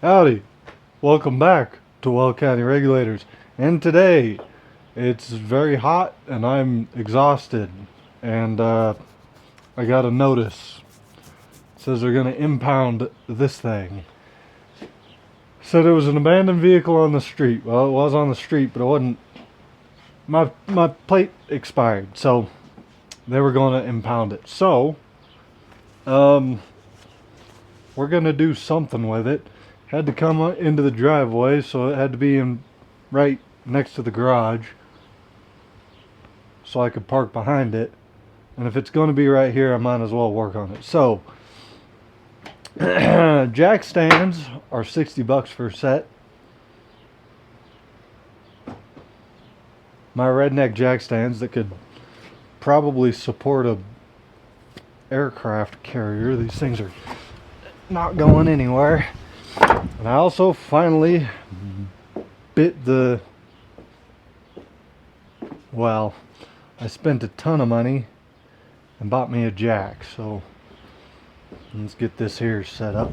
Howdy, welcome back to Well County Regulators. And today it's very hot and I'm exhausted, and I got a notice. It says they're going to impound this thing. So there was an abandoned vehicle on the street. Well, it was on the street, but it wasn't. My plate expired, so they were going to impound it. So we're going to do something with it. Had to come into the driveway, so it had to be in right next to the garage so I could park behind it. And if it's going to be right here, I might as well work on it. So jack stands are $60 for a set. My redneck jack stands that could probably support a aircraft carrier. These things are not going anywhere. And I also finally bit the, well, I spent a ton of money and bought me a jack. So let's get this here set up.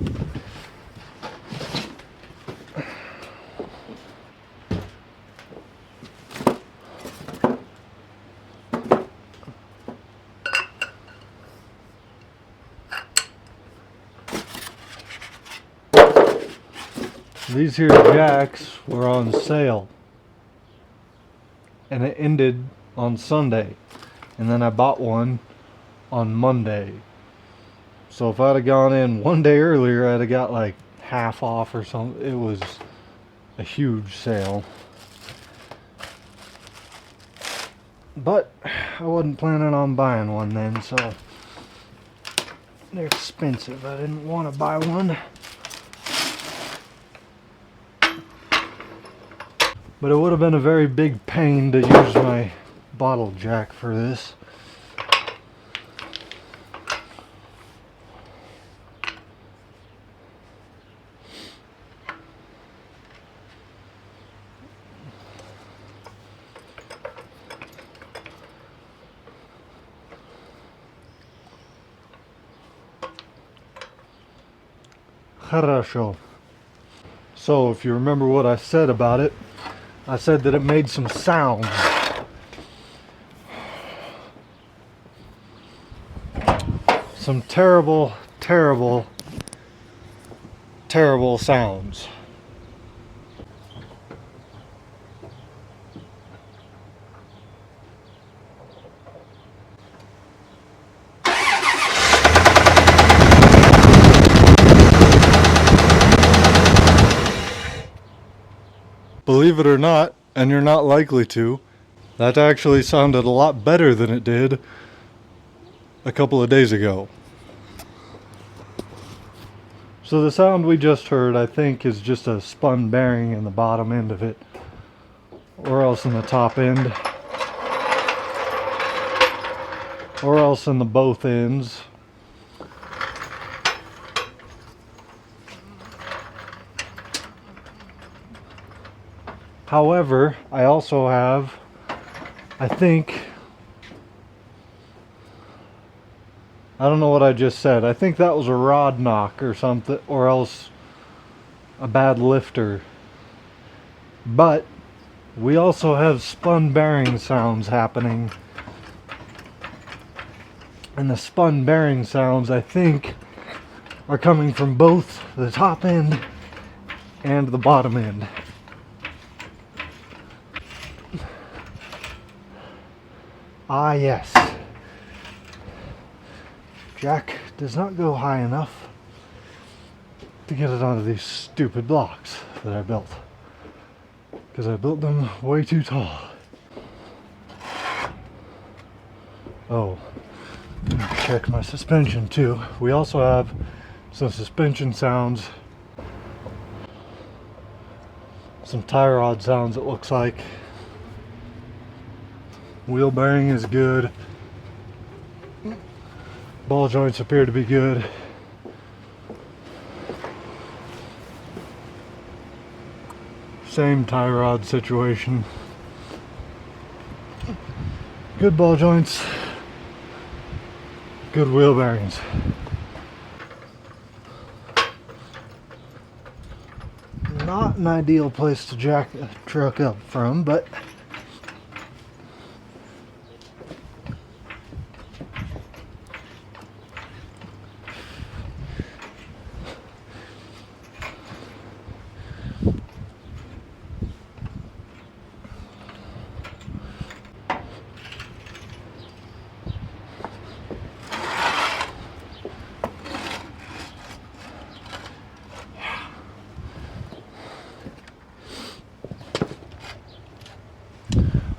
These here jacks were on sale and it ended on Sunday, and then I bought one on Monday. So if I'd have gone in one day earlier, I'd have got like half off or something. It was a huge sale, but I wasn't planning on buying one then, so they're expensive. I didn't want to buy one. But it would have been a very big pain to use my bottle jack for this. Хорошо. So if you remember what I said about it, I said that it made some sounds. Some terrible, terrible, terrible sounds. Believe it or not, and you're not likely to, that actually sounded a lot better than it did a couple of days ago. So the sound we just heard, I think, is just a spun bearing in the bottom end of it, or else in the top end, or else in the both ends. However, I also have, I think, I don't know what I just said. I think that was a rod knock or something, or else a bad lifter. But we also have spun bearing sounds happening. And the spun bearing sounds, I think, are coming from both the top end and the bottom end. Ah, yes. Jack does not go high enough to get it onto these stupid blocks that I built, because I built them way too tall. Oh, check my suspension too. We also have some suspension sounds, some tie rod sounds, it looks like. Wheel bearing is good. Ball joints appear to be good. Same tie rod situation. Good ball joints. Good wheel bearings. an ideal place to jack the truck up from, but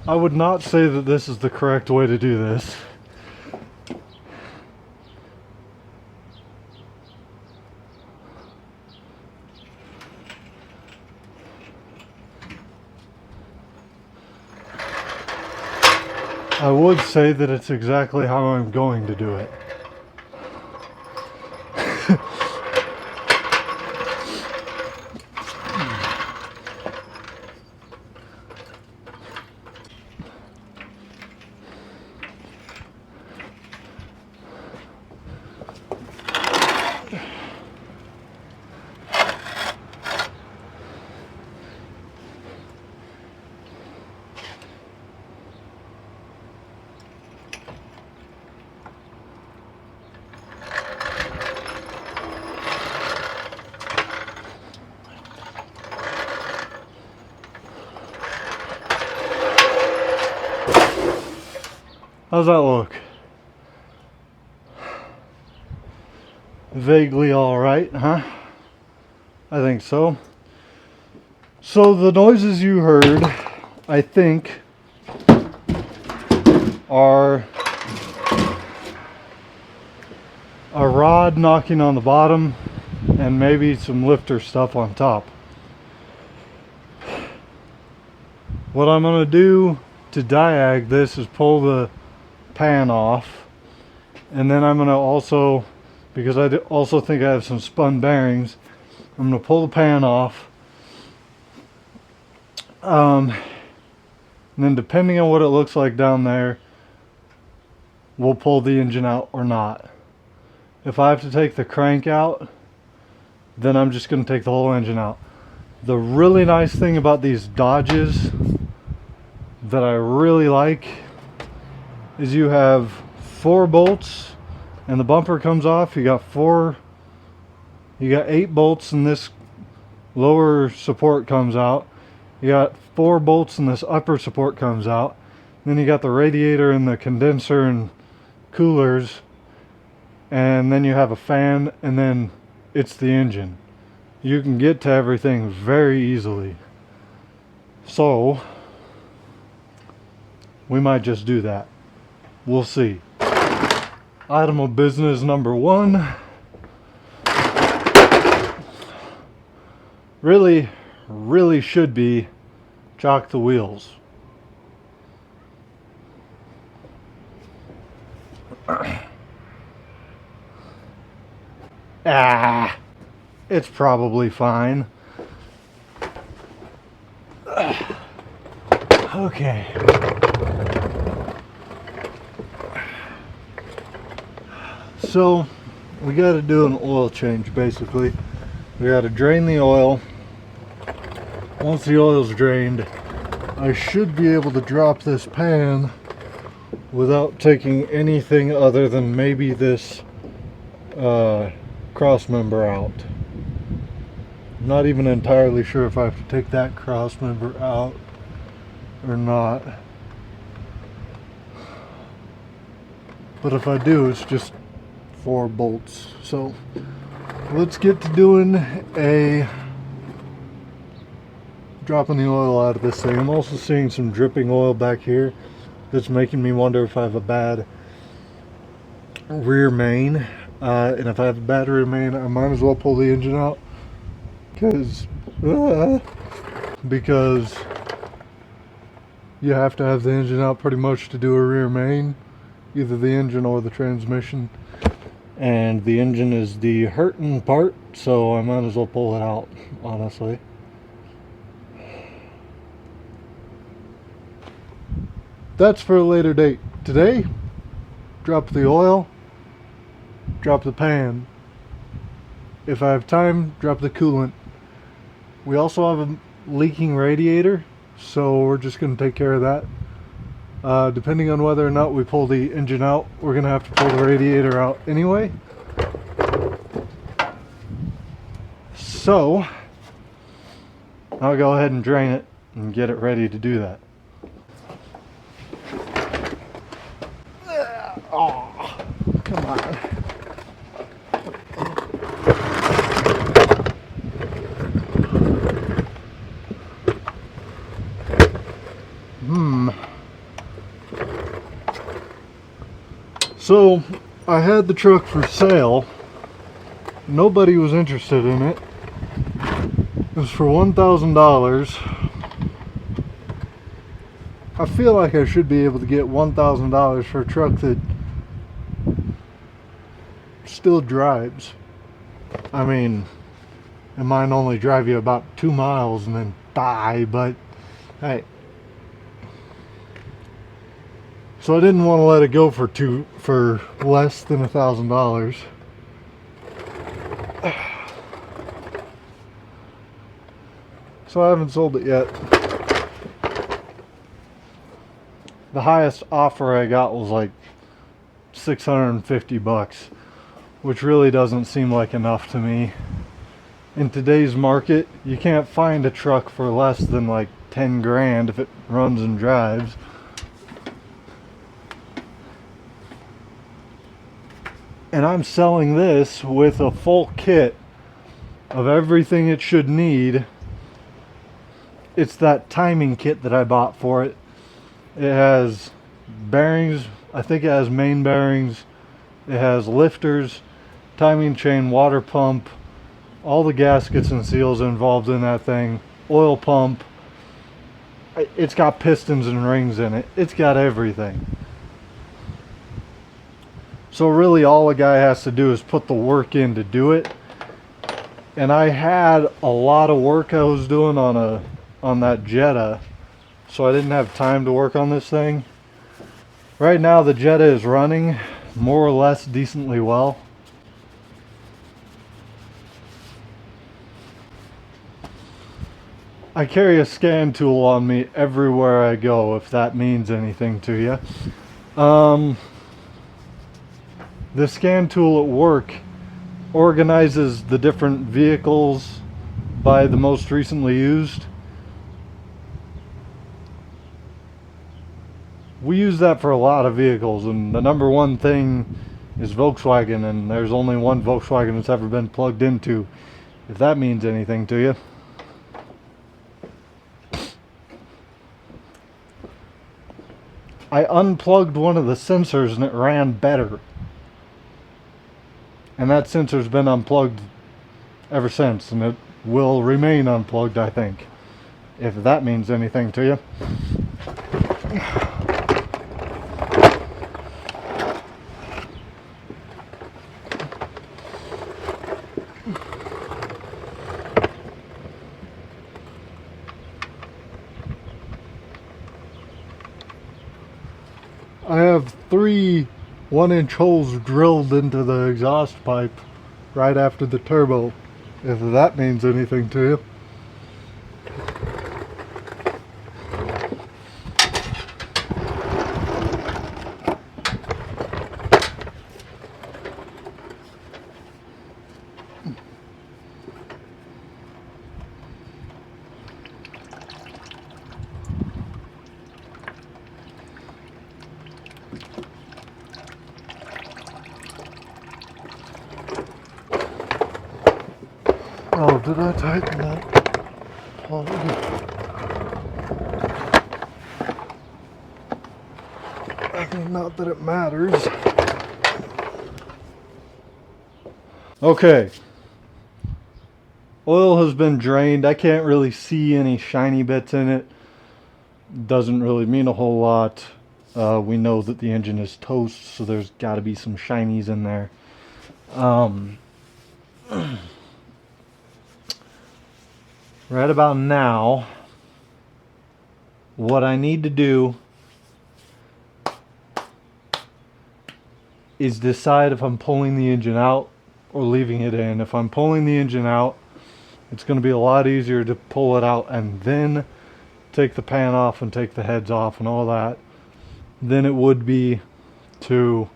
I would not say that this is the correct way to do this. I would say that it's exactly how I'm going to do it. How's that look? Vaguely alright, huh? I think so. So the noises you heard, I think, are a rod knocking on the bottom and maybe some lifter stuff on top. What I'm going to do to diag this is pull the pan off, and then I'm going to also, because I also think I have some spun bearings, I'm going to pull the pan off, and then depending on what it looks like down there, we'll pull the engine out or not. If I have to take the crank out, then I'm just going to take the whole engine out. The really nice thing about these Dodges that I really like is you have 4 bolts and the bumper comes off. You got 8 bolts and this lower support comes out. You got 4 bolts and this upper support comes out. Then you got the radiator and the condenser and coolers, and then you have a fan, and then it's the engine. You can get to everything very easily. So we might just do that. We'll see. Item of business number 1. Really should be chock the wheels. It's probably fine. Okay. So we got to do an oil change basically. We got to drain the oil. Once the oil's drained, I should be able to drop this pan without taking anything other than maybe this cross member out. I'm not even entirely sure if I have to take that cross member out or not. But if I do, it's just 4 bolts. So let's get to doing dropping the oil out of this thing. I'm also seeing some dripping oil back here that's making me wonder if I have a bad rear main. And if I have a bad rear main, I might as well pull the engine out because you have to have the engine out pretty much to do a rear main, either the engine or the transmission. And the engine is the hurting part, so I might as well pull it out, honestly. That's for a later date. Today, drop the oil, drop the pan. If I have time, drop the coolant. We also have a leaking radiator, so we're just going to take care of that. Depending on whether or not we pull the engine out, we're going to have to pull the radiator out anyway. So I'll go ahead and drain it and get it ready to do that. Oh, come on. So I had the truck for sale. Nobody was interested in it. It was for $1,000. I feel like I should be able to get $1,000 for a truck that still drives. I mean, it might only drive you about 2 miles and then die, but hey. So I didn't want to let it go for less than $1,000. So I haven't sold it yet. The highest offer I got was like $650, which really doesn't seem like enough to me. In today's market, you can't find a truck for less than like 10 grand if it runs and drives. And I'm selling this with a full kit of everything it should need. It's that timing kit that I bought for it. It has bearings, I think it has main bearings, it has lifters, timing chain, water pump, all the gaskets and seals involved in that thing, oil pump. It's got pistons and rings in it. It's got everything. So really all a guy has to do is put the work in to do it. And I had a lot of work I was doing on that Jetta, so I didn't have time to work on this thing. Right now the Jetta is running more or less decently well. I carry a scan tool on me everywhere I go, if that means anything to you. The scan tool at work organizes the different vehicles by the most recently used. We use that for a lot of vehicles, and the number one thing is Volkswagen, and there's only one Volkswagen that's ever been plugged into, if that means anything to you. I unplugged one of the sensors and it ran better. And that sensor's been unplugged ever since, and it will remain unplugged, I think, if that means anything to you. I have 3 1-inch holes drilled into the exhaust pipe right after the turbo, if that means anything to you. Oh, did I tighten that? Oh, I mean, not that it matters. Okay. Oil has been drained. I can't really see any shiny bits in it. Doesn't really mean a whole lot. We know that the engine is toast, so there's got to be some shinies in there. Right about now, what I need to do is decide if I'm pulling the engine out or leaving it in. If I'm pulling the engine out, It's going to be a lot easier to pull it out and then take the pan off and take the heads off and all that than it would be to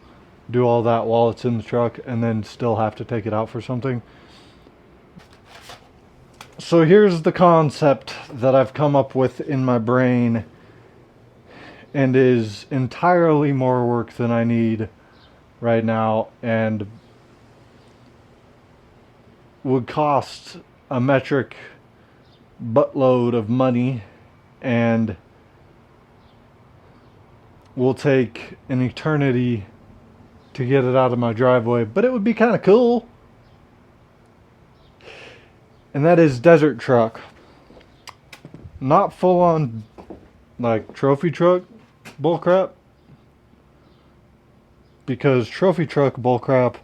do all that while it's in the truck and then still have to take it out for something. So here's the concept that I've come up with in my brain, and is entirely more work than I need right now, and would cost a metric buttload of money, and will take an eternity to get it out of my driveway, but it would be kind of cool. And that is desert truck. Not full on like trophy truck bullcrap, because trophy truck bullcrap,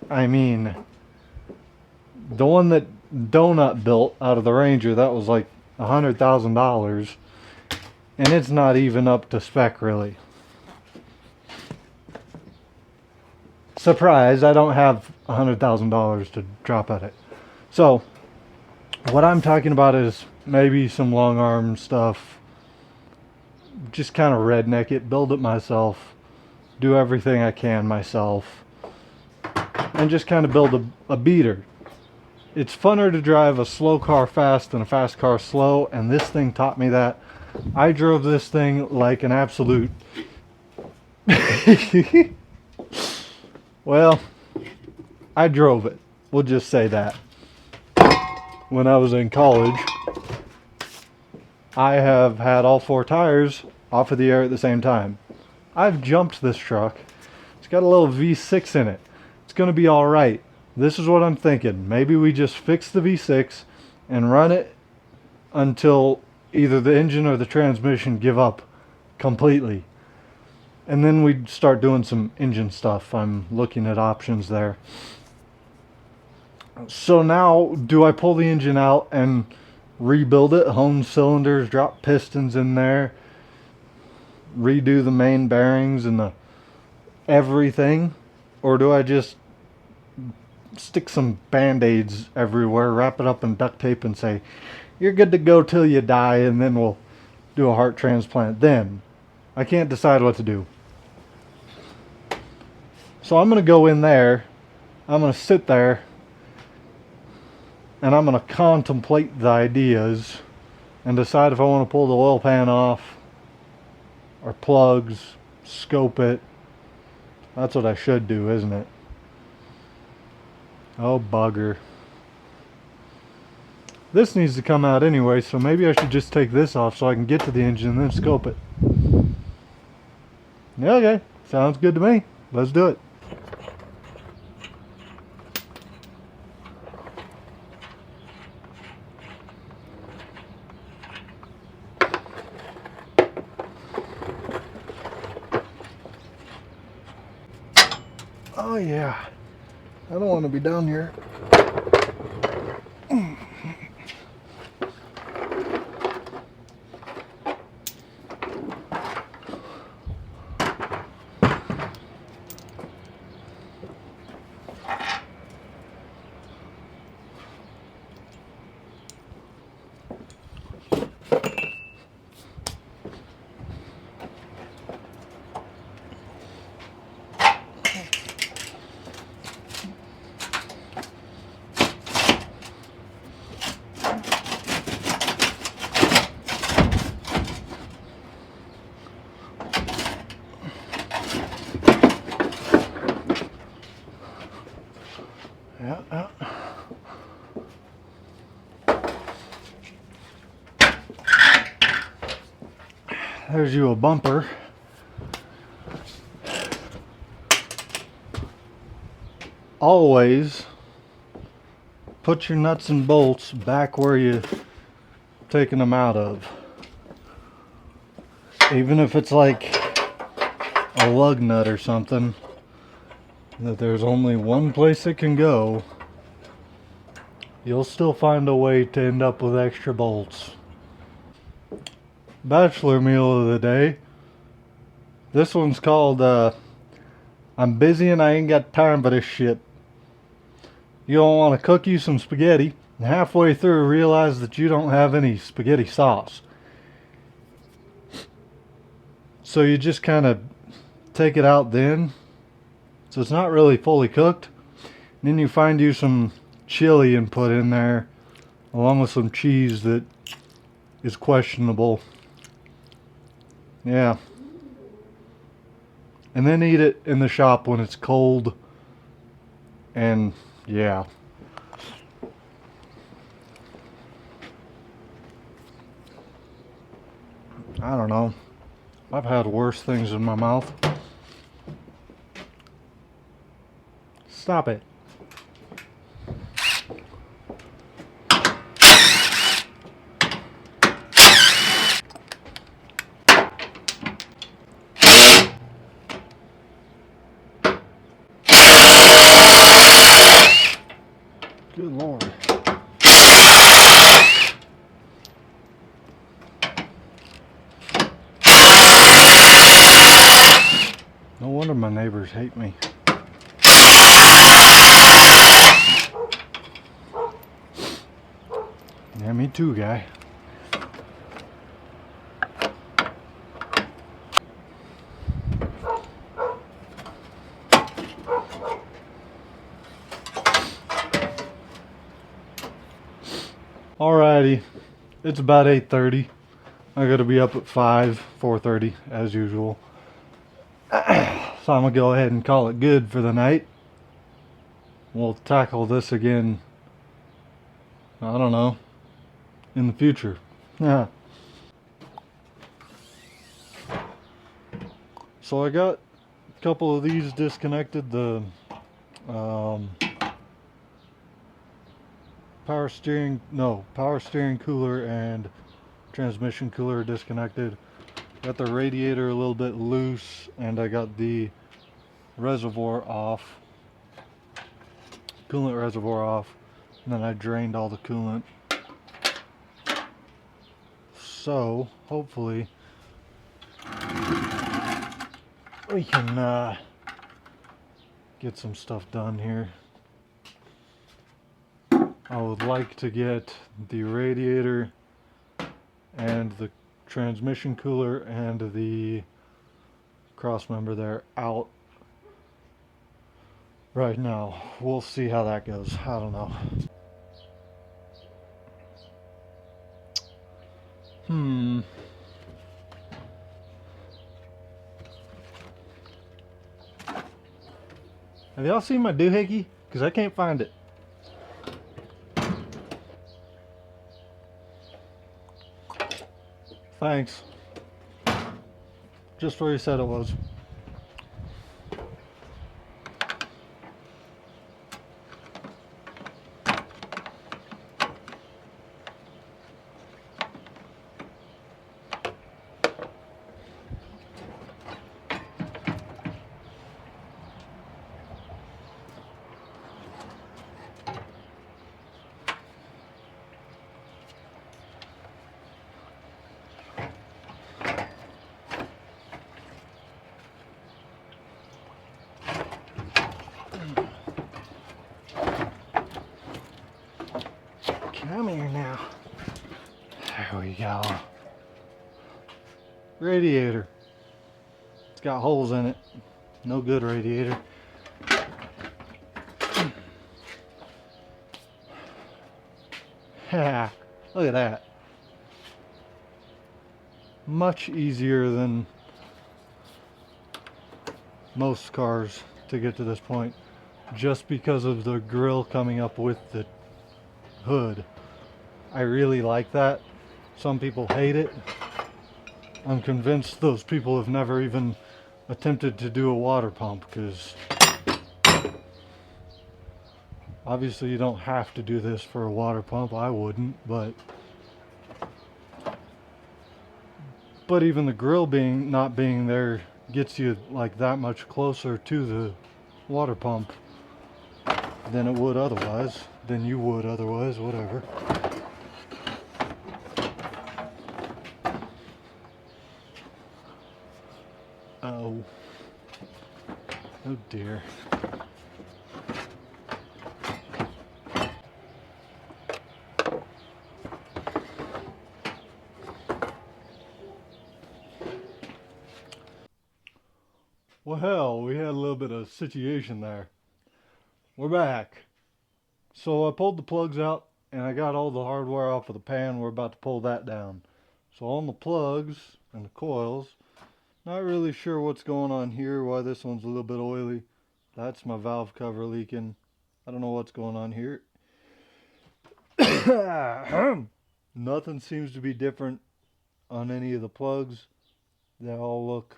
I mean, the one that Donut built out of the Ranger, that was like $100,000, and it's not even up to spec really. Surprise, I don't have $100,000 to drop at it. So what I'm talking about is maybe some long arm stuff, just kind of redneck it, build it myself, do everything I can myself, and just kind of build a beater. It's funner to drive a slow car fast than a fast car slow, and this thing taught me that. I drove this thing like an absolute well, I drove it, we'll just say that. When I was in college, I have had all 4 tires off of the air at the same time. I've jumped this truck. It's got a little V6 in it. It's going to be alright. This is what I'm thinking. Maybe we just fix the V6 and run it until either the engine or the transmission give up completely. And then we'd start doing some engine stuff. I'm looking at options there. So now, do I pull the engine out and rebuild it, hone cylinders, drop pistons in there, redo the main bearings and the everything? Or do I just stick some band-aids everywhere, wrap it up in duct tape and say, you're good to go till you die, and then we'll do a heart transplant then? I can't decide what to do. So I'm going to go in there, I'm going to sit there, and I'm going to contemplate the ideas and decide if I want to pull the oil pan off or plugs, scope it. That's what I should do, isn't it? Oh, bugger. This needs to come out anyway, so maybe I should just take this off so I can get to the engine and then scope it. Yeah, okay, sounds good to me. Let's do it. Oh yeah, I don't want to be down here. Yeah. There's you a bumper. Always put your nuts and bolts back where you've taken them out of. Even if it's like a lug nut or something, that there's only one place it can go, you'll still find a way to end up with extra bolts. Bachelor meal of the day. This one's called I'm busy and I ain't got time for this shit. You don't want to cook you some spaghetti, and halfway through realize that you don't have any spaghetti sauce. So you just kind of take it out then. So it's not really fully cooked. And then you find you some chili and put in there, along with some cheese that is questionable. Yeah. And then eat it in the shop when it's cold. And yeah. I don't know. I've had worse things in my mouth. Stop it. Good Lord. No wonder my neighbors hate me. Yeah, me too, guy. Alrighty, it's about 8:30. I gotta be up at 4:30 as usual. So I'm gonna go ahead and call it good for the night. We'll tackle this again, I don't know, in the future. Yeah. So I got a couple of these disconnected. The power steering cooler and transmission cooler disconnected. Got the radiator a little bit loose, and I got the reservoir off, coolant reservoir off, and then I drained all the coolant. So hopefully we can get some stuff done here. I would like to get the radiator and the transmission cooler and the cross member there out right now. We'll see how that goes. I don't know. Have y'all seen my doohickey? Because I can't find it. Thanks. Just where you said it was. Come here now. There we go. Radiator. It's got holes in it. No good radiator. Yeah, look at that. Much easier than most cars to get to this point, just because of the grill coming up with the hood. I really like that. Some people hate it. I'm convinced those people have never even attempted to do a water pump, because obviously you don't have to do this for a water pump. I wouldn't, but even the grill not being there gets you like that much closer to the water pump than you would otherwise, whatever. Oh dear. Well, hell, we had a little bit of situation there. We're back. So I pulled the plugs out and I got all the hardware off of the pan. We're about to pull that down. So on the plugs and the coils, not really sure what's going on here, why this one's a little bit oily. That's my valve cover leaking. I don't know what's going on here. Nothing seems to be different on any of the plugs. They all look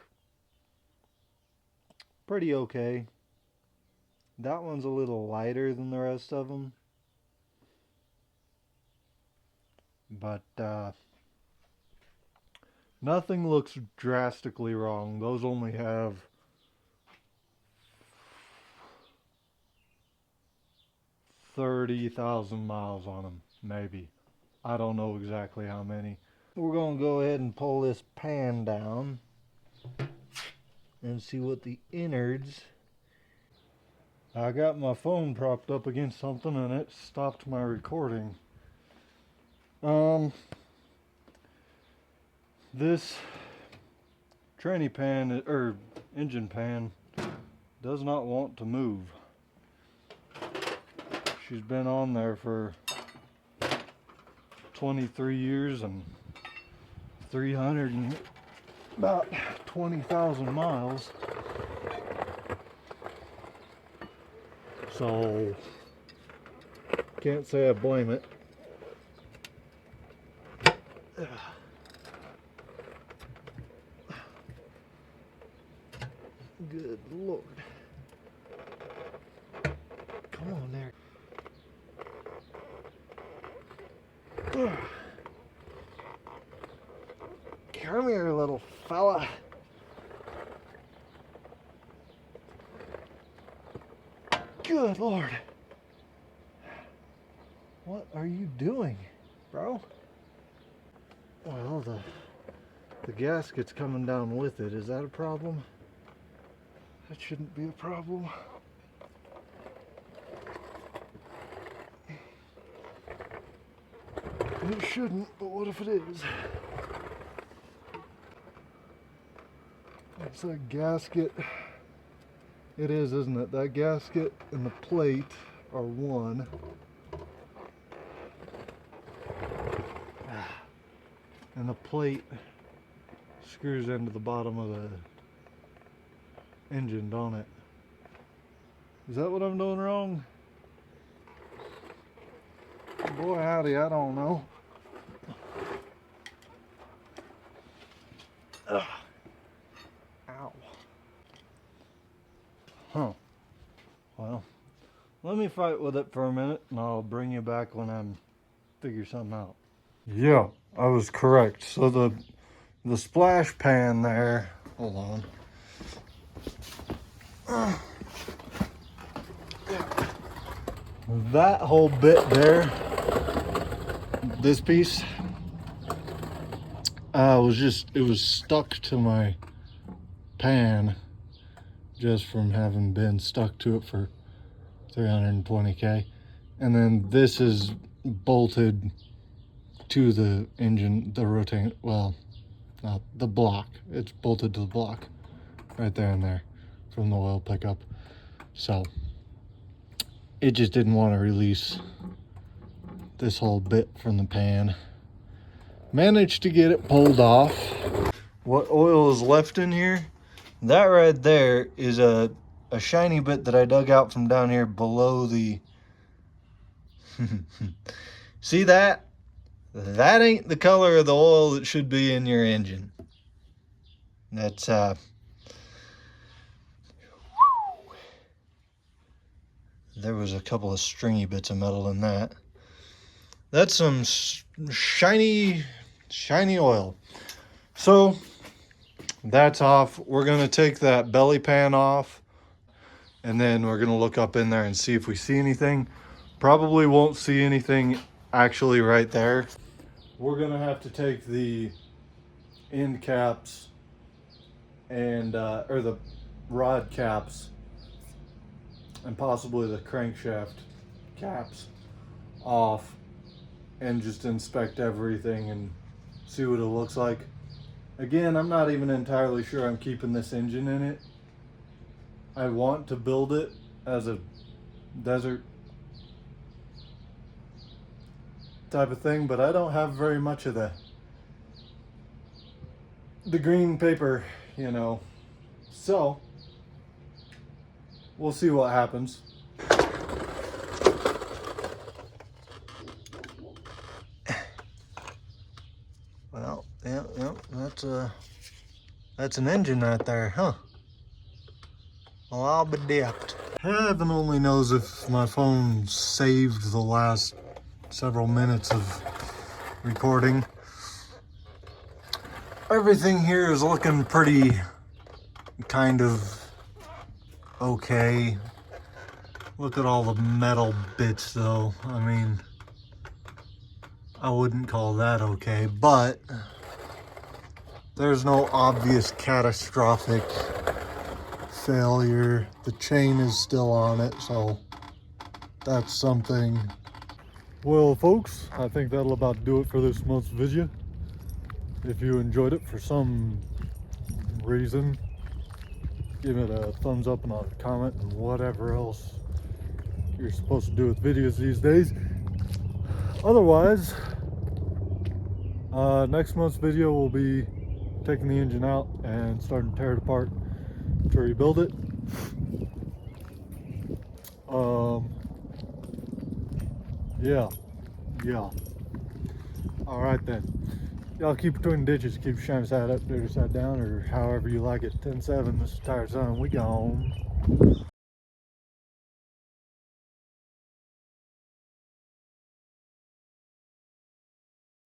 pretty okay. That one's a little lighter than the rest of them. But nothing looks drastically wrong. Those only have 30,000 miles on them, maybe. I don't know exactly how many. We're going to go ahead and pull this pan down and see what the innards. I got my phone propped up against something and it stopped my recording. This tranny pan, or engine pan, does not want to move. She's been on there for 23 years and 300 and about 20,000 miles. So can't say I blame it. Good Lord. Come on there. Come here, little fella. Good Lord. What are you doing, bro? Well, the gasket's coming down with it. Is that a problem? That shouldn't be a problem. It shouldn't, but what if it is? It's a gasket. It is, isn't it? That gasket and the plate are one. And the plate screws into the bottom of the engine, don't it? Is that what I'm doing wrong? Boy howdy, I don't know. Ugh. Ow. Huh. Well, let me fight with it for a minute and I'll bring you back when I figure something out. Yeah, I was correct. So the splash pan there, hold on. That whole bit there, this piece, it was stuck to my pan just from having been stuck to it for 320K. And then this is bolted to the engine, the rotating, well, not the block. It's bolted to the block right there and there from the oil pickup. So it just didn't want to release this whole bit from the pan. Managed to get it pulled off. What oil is left in here? That right there is a shiny bit that I dug out from down here below the... See that? That ain't the color of the oil that should be in your engine. That's there was a couple of stringy bits of metal in that. That's some shiny oil. So that's off. We're gonna take that belly pan off and then we're gonna look up in there and see if we see anything. Probably won't see anything actually right there. We're gonna have to take the end caps and or the rod caps and possibly the crankshaft caps off and just inspect everything and see what it looks like. Again, I'm not even entirely sure I'm keeping this engine in it. I want to build it as a desert type of thing, but I don't have very much of the green paper, you know. So we'll see what happens. Well, yeah, that's an engine right there, huh? Well, I'll be dipped. Heaven only knows if my phone saved the last several minutes of recording. Everything here is looking pretty kind of okay. Look at all the metal bits though. I mean, I wouldn't call that okay, but there's no obvious catastrophic failure. The chain is still on it, so that's something. Well, folks, I think that'll about do it for this month's video. If you enjoyed it for some reason, give it a thumbs up and a comment and whatever else you're supposed to do with videos these days. Otherwise, next month's video will be taking the engine out and starting to tear it apart to rebuild it. Yeah. All right then. Y'all keep between the ditches, keep shining side up, dirty side down, or however you like it. 10-7, this is Tired Son, we gone.